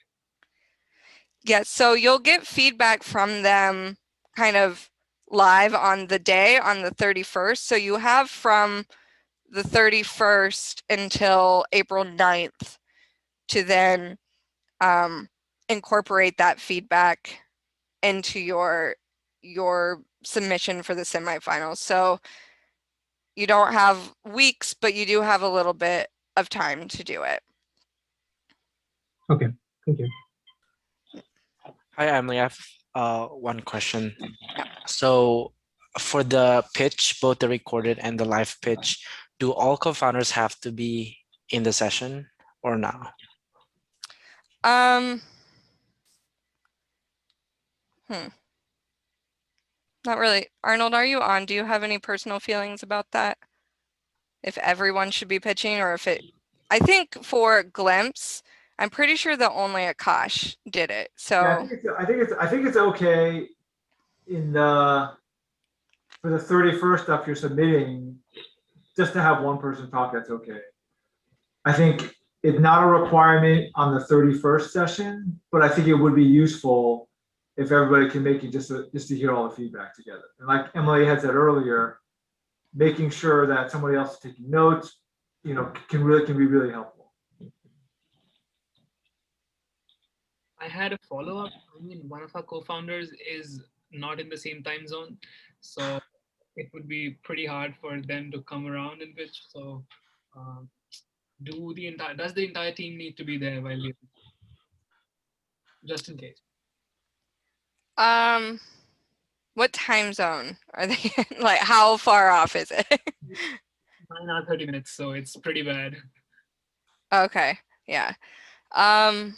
Yeah, so you'll get feedback from them kind of live on the day, on the 31st. So you have from the 31st until April 9th to then incorporate that feedback into your submission for the semifinals. So you don't have weeks, but you do have a little bit of time to do it. Okay, thank you. Hi, Emily. I have one question. So for the pitch, both the recorded and the live pitch, do all co-founders have to be in the session or not? Not really. Arnold, are you on? Do you have any personal feelings about that? If everyone should be pitching, or if it, I think for Glimpse, I'm pretty sure that only Akash did it. So yeah, I think it's okay in the for the 31st stuff you're submitting, just to have one person talk. That's okay. I think it's not a requirement on the 31st session, but I think it would be useful if everybody can make it just to hear all the feedback together. And like Emily had said earlier, making sure that somebody else is taking notes, can be really helpful. I had a follow-up. I mean, one of our co-founders is not in the same time zone, so it would be pretty hard for them to come around and pitch. So, does the entire team need to be there while you, just in case? What time zone are they in? Like, how far off is it? 9 or 30 minutes, so it's pretty bad. Okay, yeah. I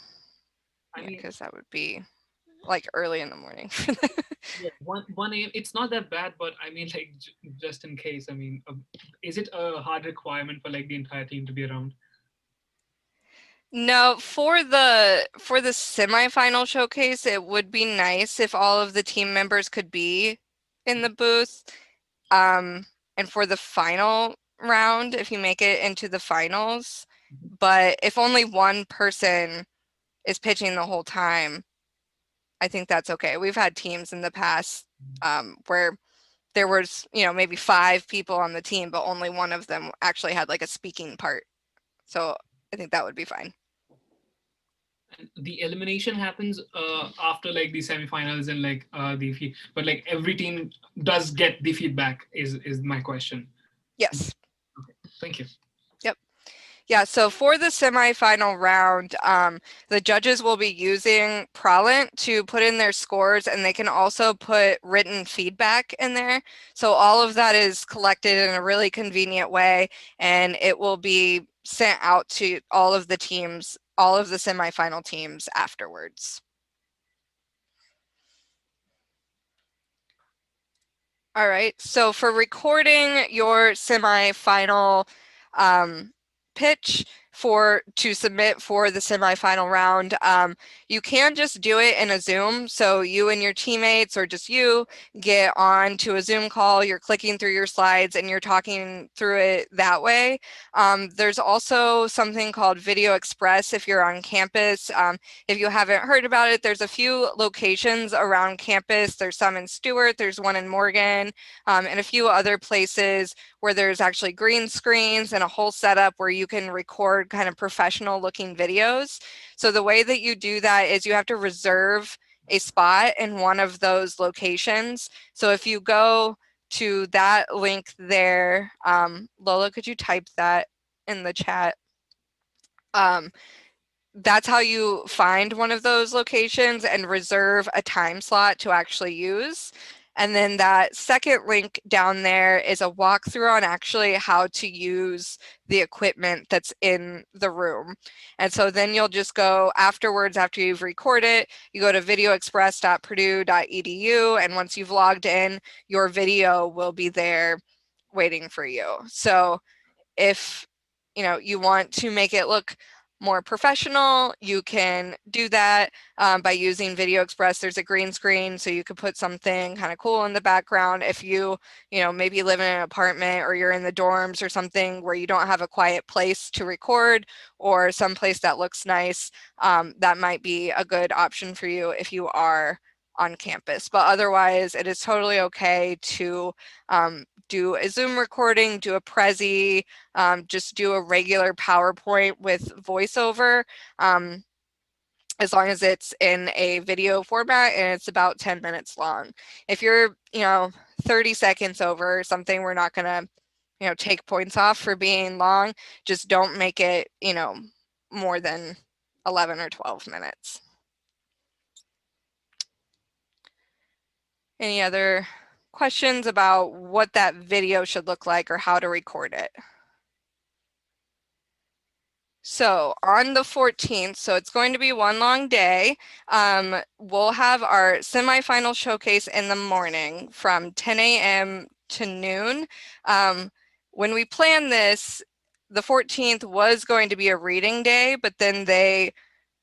mean, because that would be like early in the morning for them. yeah, 1 a.m. It's not that bad, but I mean, like, just in case. I mean, is it a hard requirement for like the entire team to be around? No, for the semifinal showcase, it would be nice if all of the team members could be in the booth. And for the final round, if you make it into the finals, but if only one person is pitching the whole time, I think that's okay. We've had teams in the past where there was, maybe 5 people on the team, but only one of them actually had like a speaking part. So I think that would be fine. The elimination happens after like the semifinals and like but like every team does get the feedback is my question. Yes. Okay, thank you. Yep. Yeah, so for the semifinal round, the judges will be using Prolent to put in their scores, and they can also put written feedback in there. So all of that is collected in a really convenient way, and it will be sent out to all of the teams, all of the semifinal teams afterwards. All right, so for recording your semifinal pitch to submit for the semifinal round, you can just do it in a Zoom. So you and your teammates, or just you, get on to a Zoom call, you're clicking through your slides and you're talking through it that way. There's also something called Video Express if you're on campus. If you haven't heard about it, there's a few locations around campus. There's some in Stewart, there's one in Morgan, and a few other places where there's actually green screens and a whole setup where you can record kind of professional looking videos. So the way that you do that is you have to reserve a spot in one of those locations. So if you go to that link there, Lola, could you type that in the chat? That's how you find one of those locations and reserve a time slot to actually use. And then that second link down there is a walkthrough on actually how to use the equipment that's in the room. And so then you'll just go afterwards, after you've recorded, you go to videoexpress.purdue.edu, and once you've logged in, your video will be there waiting for you. So if you want to make it look more professional, you can do that by using Video Express. There's a green screen, so you could put something kind of cool in the background. If you maybe live in an apartment or you're in the dorms or something where you don't have a quiet place to record, or someplace that looks nice, that might be a good option for you if you are on campus. But otherwise, it is totally okay to do a Zoom recording, do a Prezi, just do a regular PowerPoint with voiceover, as long as it's in a video format and it's about 10 minutes long. If you're 30 seconds over or something, we're not gonna take points off for being long. Just don't make it more than 11 or 12 minutes. Any other questions about what that video should look like or how to record it? So on the 14th, so it's going to be one long day, we'll have our semifinal showcase in the morning from 10 a.m. to noon. When we planned this, the 14th was going to be a reading day, but then they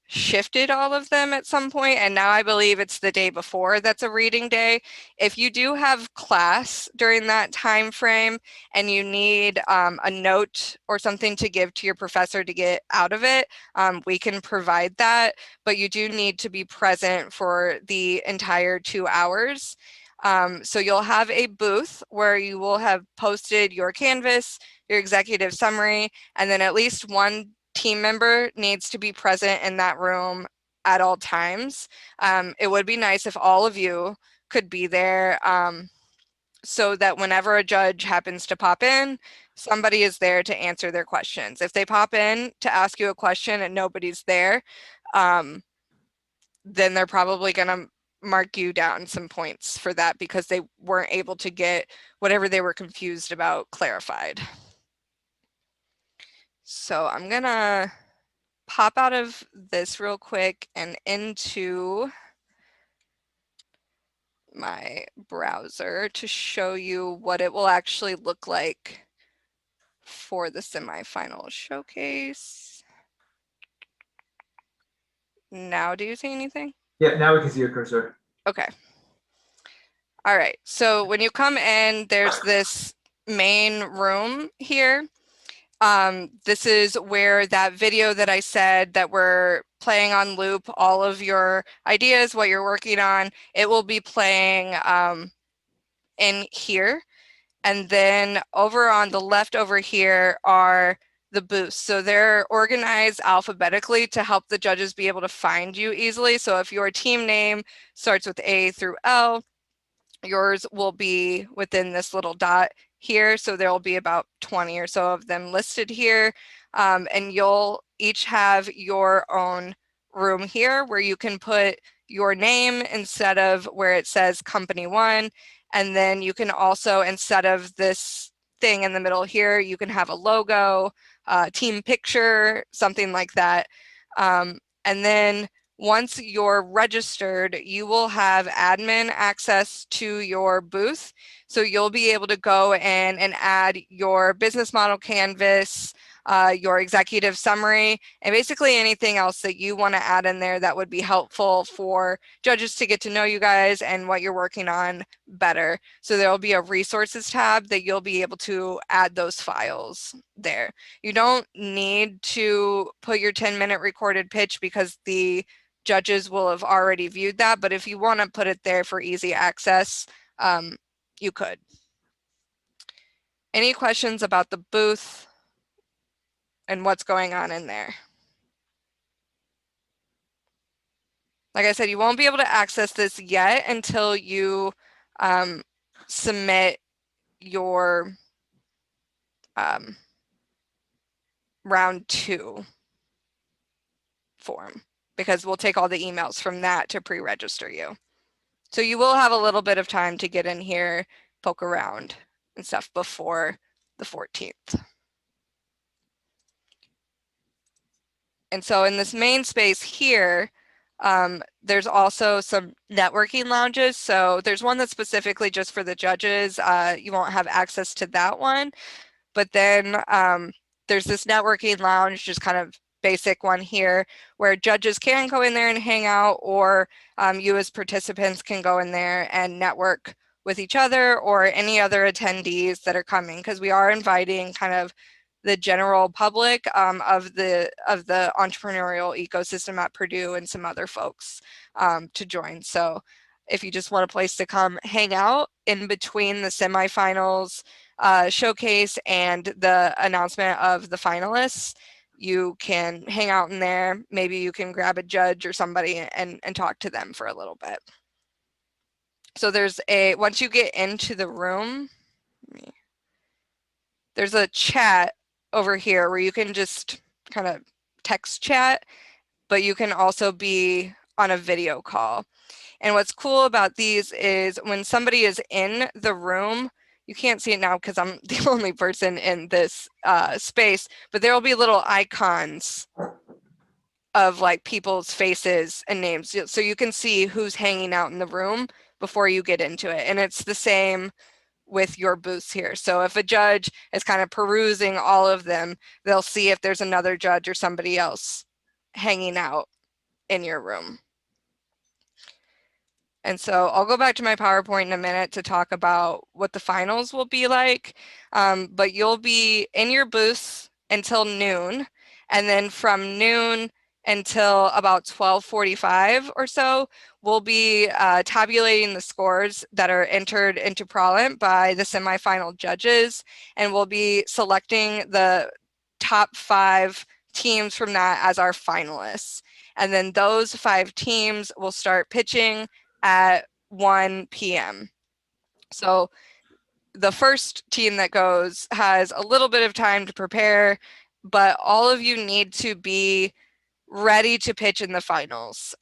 shifted all of them at some point, and now I believe it's the day before that's a reading day. If you do have class during that time frame and you need a note or something to give to your professor to get out of it, we can provide that, but you do need to be present for the entire 2 hours. So you'll have a booth where you will have posted your Canvas, your executive summary, and then at least one team member needs to be present in that room at all times. It would be nice if all of you could be there, so that whenever a judge happens to pop in, somebody is there to answer their questions. If they pop in to ask you a question and nobody's there, then they're probably going to mark you down some points for that because they weren't able to get whatever they were confused about clarified. So I'm going to pop out of this real quick and into my browser to show you what it will actually look like for the semifinal showcase. Now, do you see anything? Yeah, now we can see your cursor. Okay. All right, so when you come in, there's this main room here. This is where that video that I said that we're playing on loop, all of your ideas, what you're working on, it will be playing in here. And then over on the left over here are the booths. So they're organized alphabetically to help the judges be able to find you easily. So if your team name starts with A through L, yours will be within this little dot here. So there will be about 20 or so of them listed here. And you'll each have your own room here where you can put your name instead of where it says company one. And then you can also, instead of this thing in the middle here, you can have a logo, team picture, something like that. And then once you're registered, you will have admin access to your booth. So you'll be able to go in and add your business model canvas, your executive summary, and basically anything else that you want to add in there that would be helpful for judges to get to know you guys and what you're working on better. So there will be a resources tab that you'll be able to add those files there. You don't need to put your 10-minute recorded pitch because the judges will have already viewed that, but if you want to put it there for easy access, you could. Any questions about the booth and what's going on in there? Like I said, you won't be able to access this yet until you submit your round 2 form, because we'll take all the emails from that to pre-register you. So you will have a little bit of time to get in here, poke around and stuff before the 14th. And so in this main space here, there's also some networking lounges. So there's one that's specifically just for the judges. You won't have access to that one. But then there's this networking lounge, just kind of basic one here, where judges can go in there and hang out, or you as participants can go in there and network with each other or any other attendees that are coming, because we are inviting kind of the general public of the entrepreneurial ecosystem at Purdue and some other folks to join. So if you just want a place to come hang out in between the semifinals showcase and the announcement of the finalists, you can hang out in there. Maybe you can grab a judge or somebody and talk to them for a little bit. So there's once you get into the room, there's a chat over here where you can just kind of text chat, but you can also be on a video call. And what's cool about these is when somebody is in the room, you can't see it now because I'm the only person in this space, but there will be little icons of like people's faces and names. So you can see who's hanging out in the room before you get into it. And it's the same with your booths here. So if a judge is kind of perusing all of them, they'll see if there's another judge or somebody else hanging out in your room. And so I'll go back to my PowerPoint in a minute to talk about what the finals will be like. But you'll be in your booths until noon. And then from noon until about 12:45 or so, we'll be tabulating the scores that are entered into Prolent by the semifinal judges. And we'll be selecting the top 5 teams from that as our finalists. And then those 5 teams will start pitching at 1 p.m. So the first team that goes has a little bit of time to prepare, but all of you need to be ready to pitch in the finals,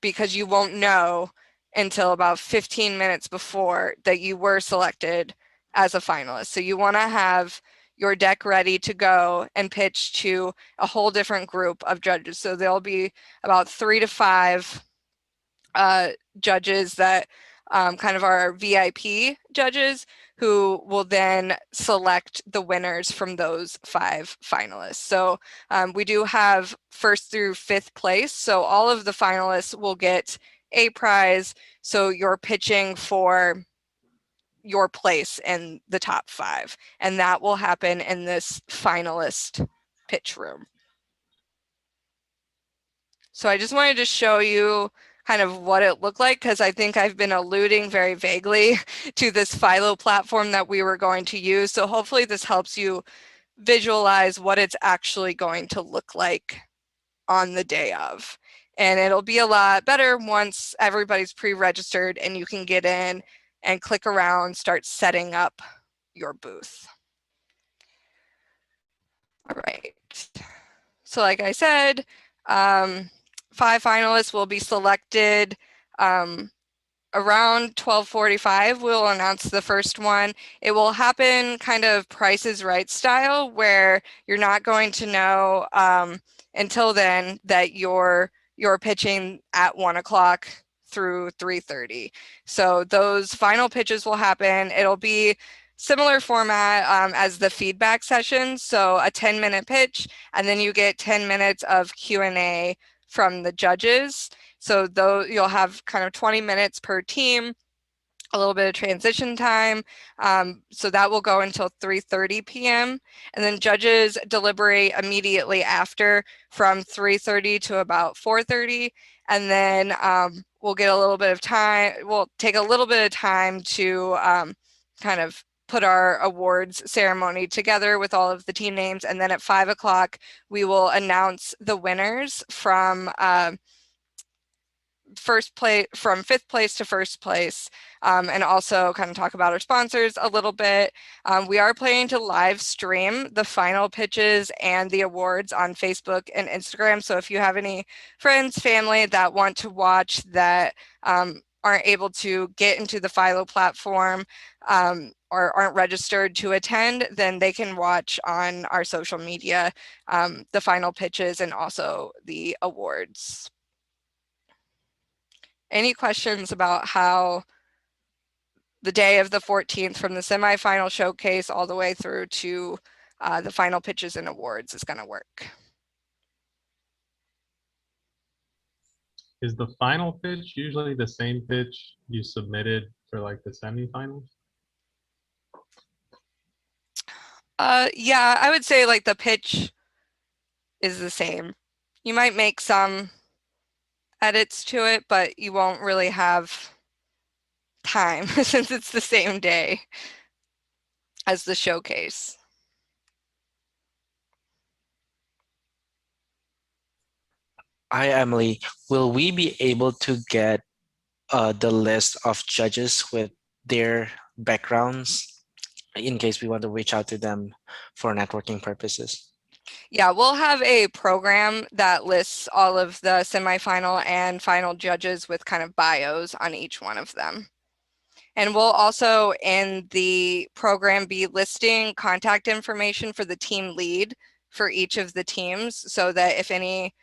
because you won't know until about 15 minutes before that you were selected as a finalist. So you want to have your deck ready to go and pitch to a whole different group of judges. So there'll be about 3 to 5 judges that kind of are VIP judges who will then select the winners from those 5 finalists. So we do have 1st through 5th place. So all of the finalists will get a prize. So you're pitching for your place in the top 5. And that will happen in this finalist pitch room. So I just wanted to show you kind of what it looked like, because I think I've been alluding very vaguely to this Philo platform that we were going to use. So hopefully this helps you visualize what it's actually going to look like on the day of. And it'll be a lot better once everybody's pre-registered and you can get in and click around, start setting up your booth. All right. So like I said, 5 finalists will be selected. Around 12:45, we'll announce the first one. It will happen kind of Price is Right style, where you're not going to know until then that you're pitching at 1 o'clock through 3:30. So those final pitches will happen. It'll be similar format as the feedback session. So a 10-minute pitch, and then you get 10 minutes of Q&A from the judges. So though you'll have kind of 20 minutes per team, a little bit of transition time. So that will go until 3:30 p.m. And then judges deliberate immediately after from 3:30 to about 4:30. And then we'll get a little bit of time, we'll take a little bit of time to kind of put our awards ceremony together with all of the team names. And then at 5 o'clock, we will announce the winners from 5th place to 1st place, and also kind of talk about our sponsors a little bit. We are planning to live stream the final pitches and the awards on Facebook and Instagram. So if you have any friends, family that want to watch that aren't able to get into the Philo platform or aren't registered to attend, then they can watch on our social media the final pitches and also the awards. Any questions about how the day of the 14th from the semifinal showcase all the way through to the final pitches and awards is going to work? Is the final pitch usually the same pitch you submitted for like the semifinals? Yeah, I would say like the pitch is the same. You might make some edits to it, but you won't really have time since it's the same day as the showcase. Hi, Emily. Will we be able to get the list of judges with their backgrounds in case we want to reach out to them for networking purposes? Yeah, we'll have a program that lists all of the semifinal and final judges with kind of bios on each one of them. And we'll also in the program be listing contact information for the team lead for each of the teams, so that if any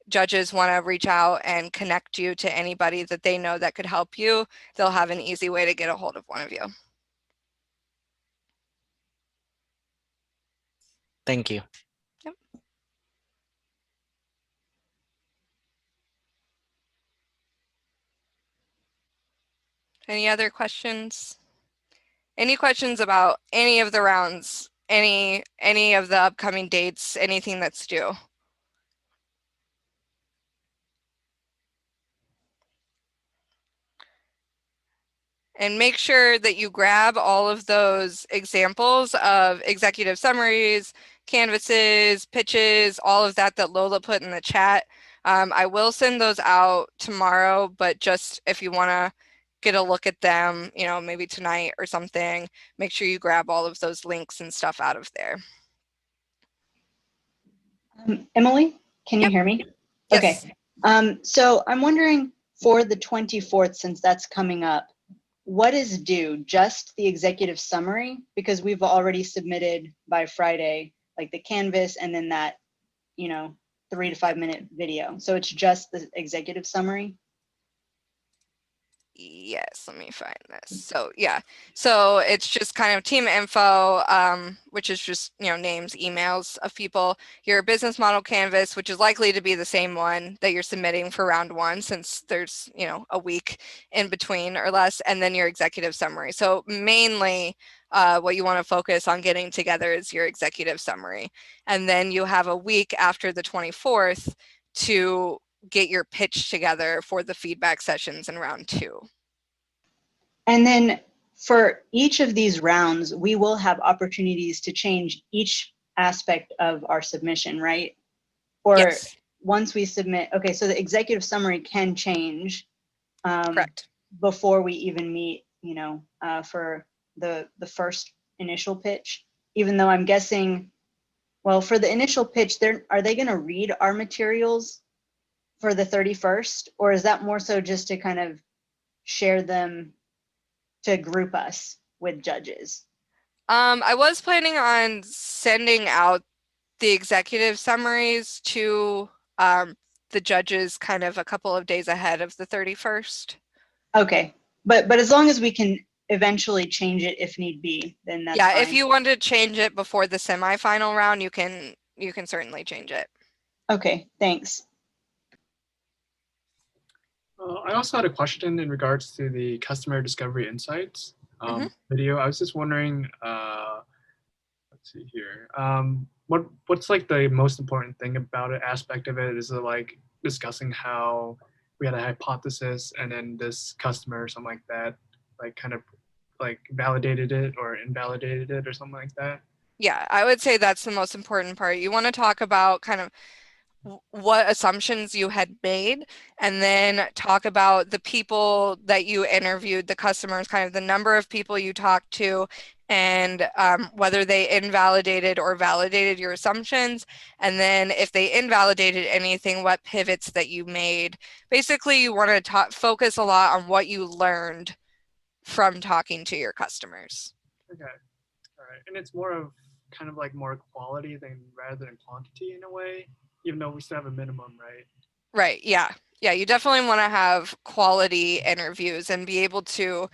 judges want to reach out and connect you to anybody that they know that could help you, they'll have an easy way to get a hold of one of you. Thank you. Yep. Any other questions? Any questions about any of the rounds, any of the upcoming dates, anything that's due? And make sure that you grab all of those examples of executive summaries, canvases, pitches, all of that that Lola put in the chat. I will send those out tomorrow, but just if you want to get a look at them, you know, maybe tonight or something, make sure you grab all of those links and stuff out of there. Emily, can you Yep. hear me? Yes. Okay. So I'm wondering for the 24th, since that's coming up, what is due? Just the executive summary? Because we've already submitted by Friday, like the canvas and then that, you know, 3 to 5 minute video. So it's just the executive summary? Yes, let me find this. So yeah, so it's just kind of team info, which is just, you know, names, emails of people, your business model canvas, which is likely to be the same one that you're submitting for round one, since there's, you know, a week in between or less, and then your executive summary. So mainly what you want to focus on getting together is your executive summary. And then you have a week after the 24th to get your pitch together for the feedback sessions in round two. And then for each of these rounds, we will have opportunities to change each aspect of our submission, right? Or Yes. once we submit, okay, so the executive summary can change Correct. before we even meet, you know, for the first initial pitch, even though I'm guessing, well, for the initial pitch, are they going to read our materials for the 31st, or is that more so just to kind of share them to group us with judges? I was planning on sending out the executive summaries to the judges kind of a couple of days ahead of the 31st. Okay, but as long as we can eventually change it if need be, then that's fine. If you want to change it before the semifinal round, you can certainly change it. Okay, thanks. I also had a question in regards to the customer discovery insights video. I was just wondering, let's see here, what's like the most important thing about it, aspect of it? Is it like discussing how we had a hypothesis and then this customer or something like that, like kind of like validated it or invalidated it or something like that? Yeah, I would say that's the most important part. You want to talk about kind of what assumptions you had made, and then talk about the people that you interviewed, the customers, kind of the number of people you talked to, and whether they invalidated or validated your assumptions. And then if they invalidated anything, what pivots that you made. Basically, you want to focus a lot on what you learned from talking to your customers. Okay, all right. And it's more of kind of like more quality than rather than quantity in a way, even though we still have a minimum, right? Right. Yeah. Yeah. You definitely want to have quality interviews and be able to,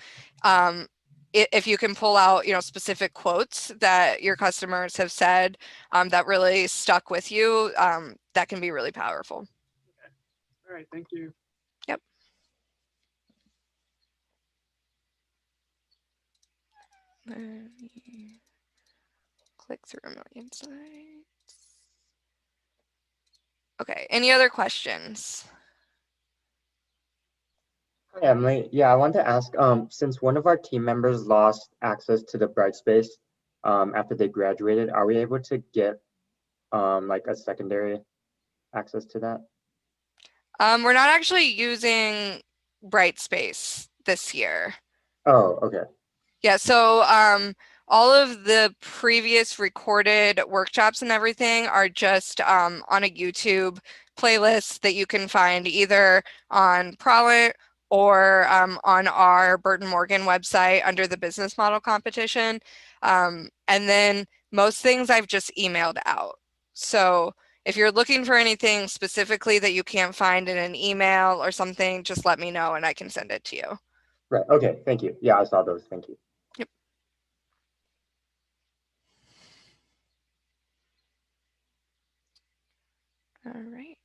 if you can pull out, you know, specific quotes that your customers have said that really stuck with you, that can be really powerful. Okay. All right. Thank you. Yep. Let me click through a million sites. Okay. Any other questions? Hi, Emily. Yeah, I want to ask, since one of our team members lost access to the Brightspace after they graduated, are we able to get like a secondary access to that? We're not actually using Brightspace this year. Oh, okay. Yeah, so all of the previous recorded workshops and everything are just on a YouTube playlist that you can find either on Prowlet or on our Burton Morgan website under the business model competition. And then most things I've just emailed out. So if you're looking for anything specifically that you can't find in an email or something, just let me know and I can send it to you. Right. Okay. Thank you. Yeah, I saw those. Thank you. Yep. All right.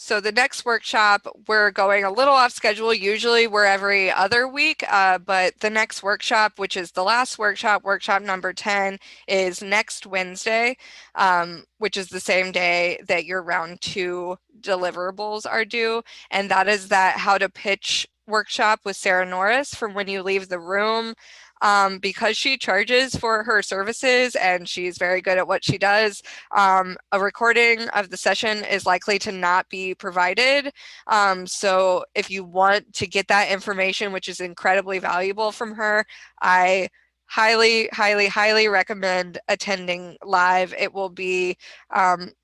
So the next workshop, we're going a little off schedule. Usually we're every other week, but the next workshop, which is the last workshop, workshop number 10, is next Wednesday, which is the same day that your round 2 deliverables are due. And that is that how to pitch workshop with Sarah Norris from when you leave the room. Because she charges for her services and she's very good at what she does, a recording of the session is likely to not be provided. So if you want to get that information, which is incredibly valuable from her, I highly, highly, highly recommend attending live. It will be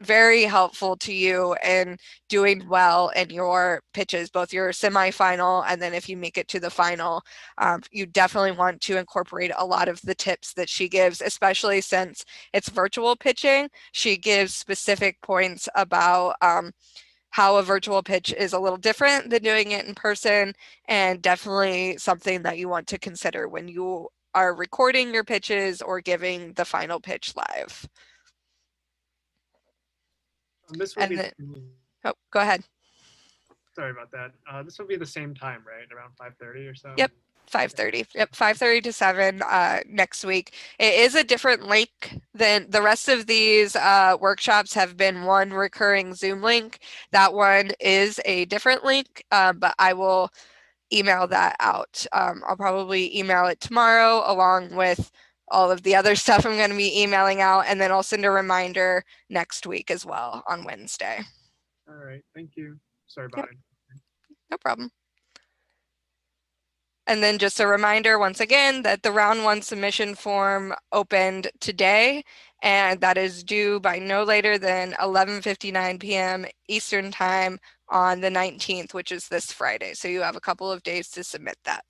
very helpful to you in doing well in your pitches, both your semifinal and then if you make it to the final. You definitely want to incorporate a lot of the tips that she gives, especially since it's virtual pitching. She gives specific points about how a virtual pitch is a little different than doing it in person, and definitely something that you want to consider when you are recording your pitches or giving the final pitch live. This will And be. then, oh, go ahead. Sorry about that. This will be the same time, right? Around 5:30 or so? Yep. 5:30. Yep, 5:30 to 7 next week. It is a different link than the rest of these workshops have been one recurring Zoom link. That one is a different link, but I will email that out. I'll probably email it tomorrow along with all of the other stuff I'm going to be emailing out, and then I'll send a reminder next week as well on Wednesday. All right, thank you. Sorry about it. No problem. And then just a reminder once again that the round 1 submission form opened today, and that is due by no later than 11:59 p.m. Eastern time on the 19th, which is this Friday. So you have a couple of days to submit that.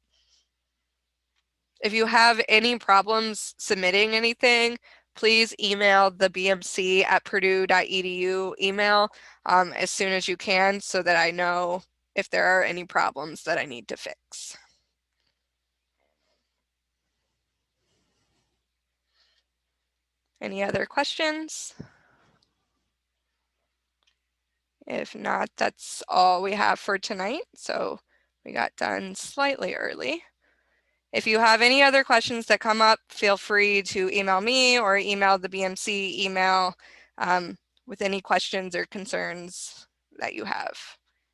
If you have any problems submitting anything, please email the BMC at purdue.edu email as soon as you can so that I know if there are any problems that I need to fix. Any other questions? If not, that's all we have for tonight. So we got done slightly early. If you have any other questions that come up, feel free to email me or email the BMC email with any questions or concerns that you have.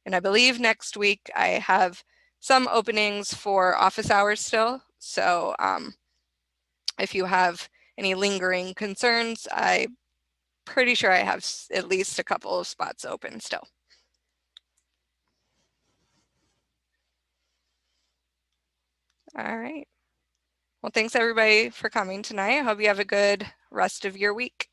And I believe next week I have some openings for office hours still. So if you have any lingering concerns, I'm pretty sure I have at least a couple of spots open still. All right. Well, thanks everybody for coming tonight. I hope you have a good rest of your week.